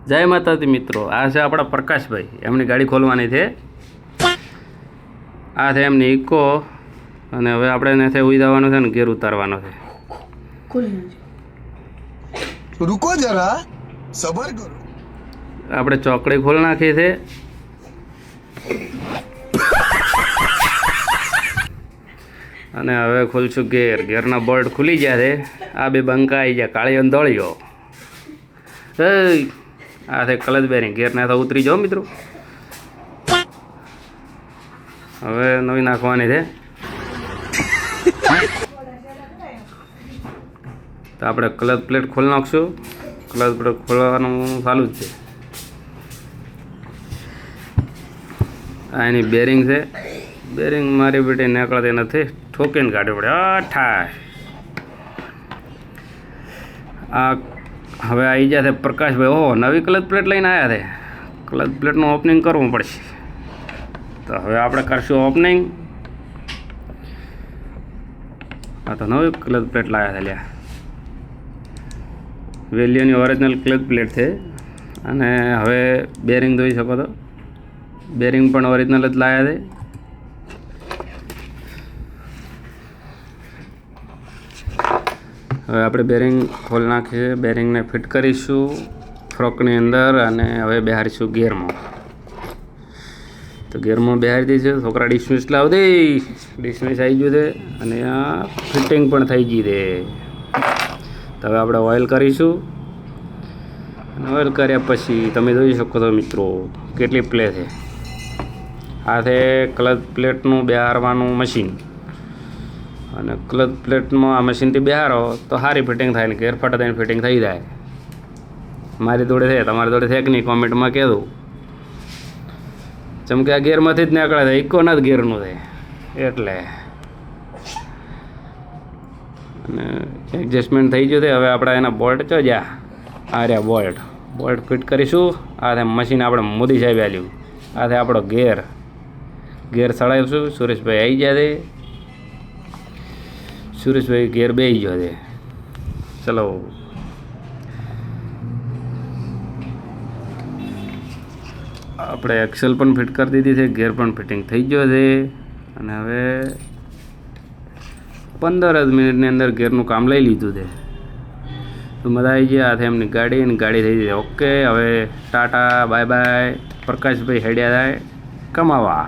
જય માતાજી મિત્રો, આ છે આપણા પ્રકાશભાઈ. એમની ગાડી ખોલવાની છે. આ છે એમની ઇકો અને હવે આપણે એનાથી ઉઈ જવાનું છે ને ગેર ઉતારવાનો છે. રૂકો જરા સબર કરો. આપણે ચોકડી ખોલ નાખી છે. અને હવે ખોલશું ગેર. ગેરના બોલ્ટ ખુલી ગયા છે. આ બે બંકા આવી ગયા, કાળી અને ધોળીઓ. આ છે ક્લચ બેરિંગ. ગેરના તો ઉતરી જાઓ મિત્રો. હવે નવી નાખવાની છે. તો આપણે ક્લચ પ્લેટ ખોલી નાખશું. ક્લચ પ્લેટ ખોલવાનું ચાલુ જ છે. આ એની બેરિંગ છે. બેરિંગ મારી બેટી નીકળતી નથી, ઠોકીને કાઢવી પડે. ઠાય આ હવે આવી ગયા છે પ્રકાશભાઈ. ઓહો, નવી ક્લચ પ્લેટ લઈને આવ્યા છે. ક્લચ પ્લેટનું ઓપનિંગ કરવું પડશે. તો હવે આપણે કરશું ઓપનિંગ. આ તો નવી ક્લચ પ્લેટ લાવ્યા છે લ્યા. વેલ્યુની ઓરિજિનલ ક્લચ પ્લેટ છે. અને હવે બેરિંગ જોઈ શકો તો બેરિંગ પણ ઓરિજિનલ જ લાવ્યા છે. હવે આપણે બેરિંગ ખોલી નાખીએ. બેરિંગને ફિટ કરીશું ફ્રોકની અંદર અને હવે બેહારીશું ગેરમાં. તો ગેરમાં બેહારી દઈશું. છોકરા ડિસમિસ લાવ દે. ડિસમિસ આવી ગયું છે અને આ ફિટિંગ પણ થઈ ગઈ છે. તો હવે આપણે ઓઇલ કરીશું. અને ઓઇલ કર્યા પછી તમે જોઈ શકો છો મિત્રો કેટલી પ્લે છે. આ છે ક્લચ પ્લેટનું બેહારવાનું મશીન. અને ક્લચ પ્લેટમાં આ મશીનથી બેહારો તો સારી ફિટિંગ થાય ને ગેર ફટા થઈને ફિટિંગ થઈ જાય. મારી જોડે છે, તમારી જોડે છે કે નહીં કોમેન્ટમાં કહેવું. જેમ કે આ ગેરમાંથી જ નીકળે છે, ઇકોના જ ગેરનું છે એટલે. અને એડજસ્ટમેન્ટ થઈ ગયું છે. હવે આપણે એના બોલ્ટ ચો જ્યાં આ રહ્યા બોલ્ટ ફિટ કરીશું. આ છે મશીન આપણે મોદી સાહેબ આલ્યું. આ છે આપણો ગેર સળાવીશું. સુરેશભાઈ આવી ગયા છે. સુરેશભાઈ ગેર બેસી ગયો છે. ચલો આપણે એક્સેલ પણ ફિટ કરી દીધી છે. ગેર પણ ફિટિંગ થઈ ગયો છે. અને હવે 15 જ મિનિટની અંદર ગેરનું કામ લઈ લીધું છે. તો મજા આવી ગયા. હાથે એમની ગાડી થઈ ગઈ. ઓકે, હવે ટાટા બાય બાય. પ્રકાશભાઈ હેડ્યા જાય કમાવા.